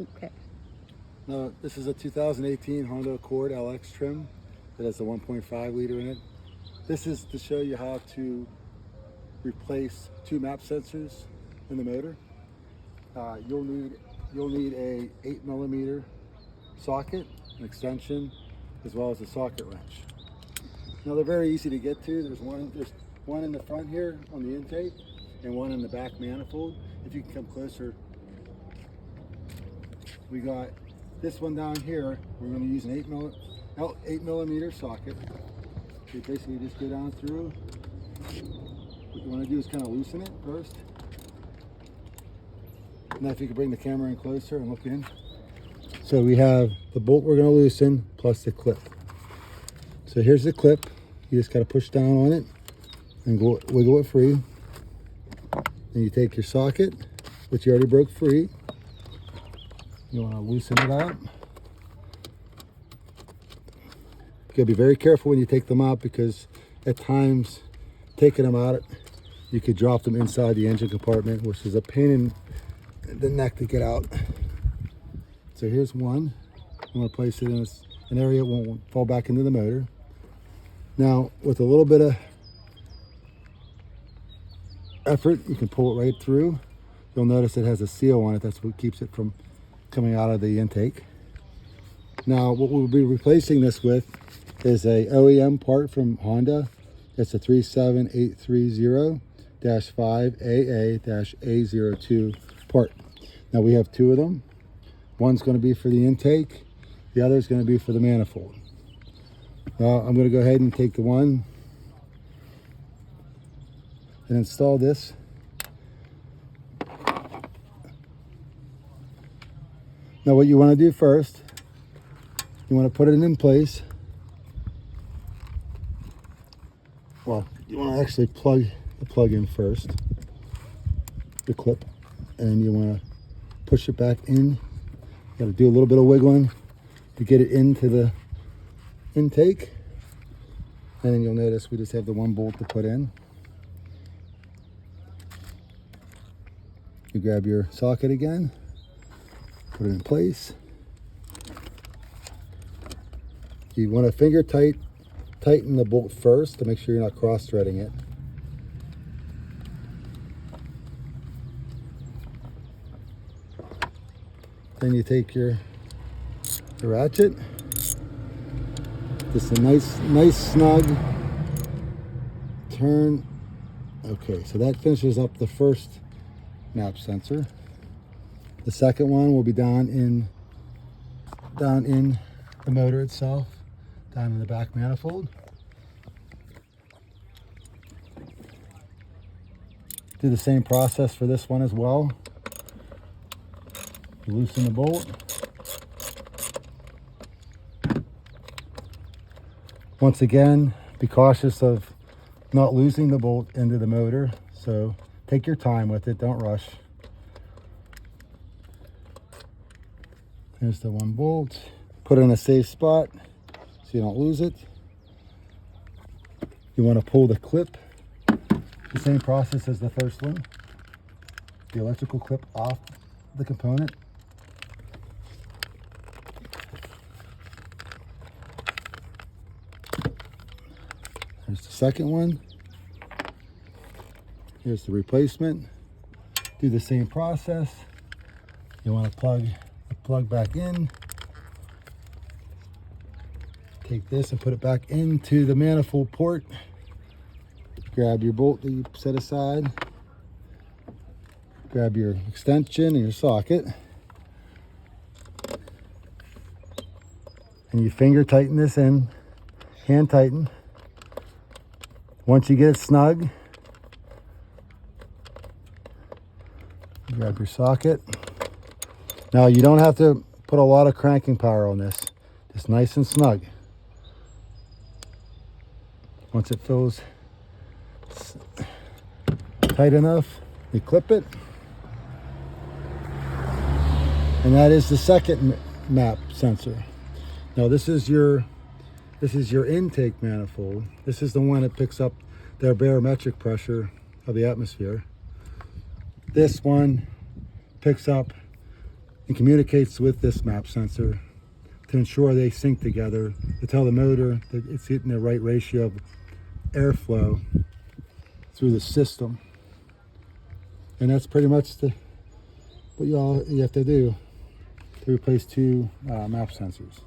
Okay. Now, this is a 2018 Honda Accord LX trim that has a 1.5 liter in it. This is to show you how to replace two map sensors in the motor. You'll need a 8mm socket, an extension, as well as a socket wrench. Now they're very easy to get to. There's one in the front here on the intake and one in the back manifold. If you can come closer, we got this one down here. We're going to use an 8mm socket. You basically just go down through. What you want to do is kind of loosen it first. Now if you could bring the camera in closer and look in. So we have the bolt we're going to loosen plus the clip. So here's the clip. You just got to push down on it and wiggle it free. And you take your socket, which you already broke free. You want to loosen it out. You got to be very careful when you take them out, because at times taking them out, you could drop them inside the engine compartment, which is a pain in the neck to get out. So here's one. I'm going to place it in an area it won't fall back into the motor. Now, with a little bit of effort, you can pull it right through. You'll notice it has a seal on it. That's what keeps it from coming out of the intake. Now, what we'll be replacing this with is a OEM part from Honda. It's a 37830-5AA-A02 part. Now we have two of them. One's going to be for the intake. The other is going to be for the manifold. Now I'm going to go ahead and take the one and install this. Now what you want to do first, you want to put it in place. Well, you want to actually plug the plug in first, the clip, and you want to push it back in. You got to do a little bit of wiggling to get it into the intake. And then you'll notice we just have the one bolt to put in. You grab your socket again, put it in place. You want to finger tighten the bolt first to make sure you're not cross-threading it. Then you take your ratchet. Just a nice snug turn. Okay, so that finishes up the first map sensor. The second one will be down in the motor itself, down in the back manifold. Do the same process for this one as well. Loosen the bolt. Once again, be cautious of not losing the bolt into the motor. So take your time with it, don't rush. Here's the one bolt. Put it in a safe spot so you don't lose it. You want to pull the clip, the same process as the first one. The electrical clip off the component. Here's the second one. Here's the replacement. Do the same process. You want to plug the plug back in. Take this and put it back into the manifold port. Grab your bolt that you set aside. Grab your extension and your socket. And you finger tighten this in, hand tighten. Once you get it snug, grab your socket. Now you don't have to put a lot of cranking power on this, just nice and snug. Once it feels tight enough, you clip it. And that is the second map sensor. Now this is your intake manifold. This is the one that picks up the barometric pressure of the atmosphere. This one picks up and communicates with this map sensor to ensure they sync together, to tell the motor that it's getting the right ratio of airflow through the system. And that's pretty much what you have to do to replace two map sensors.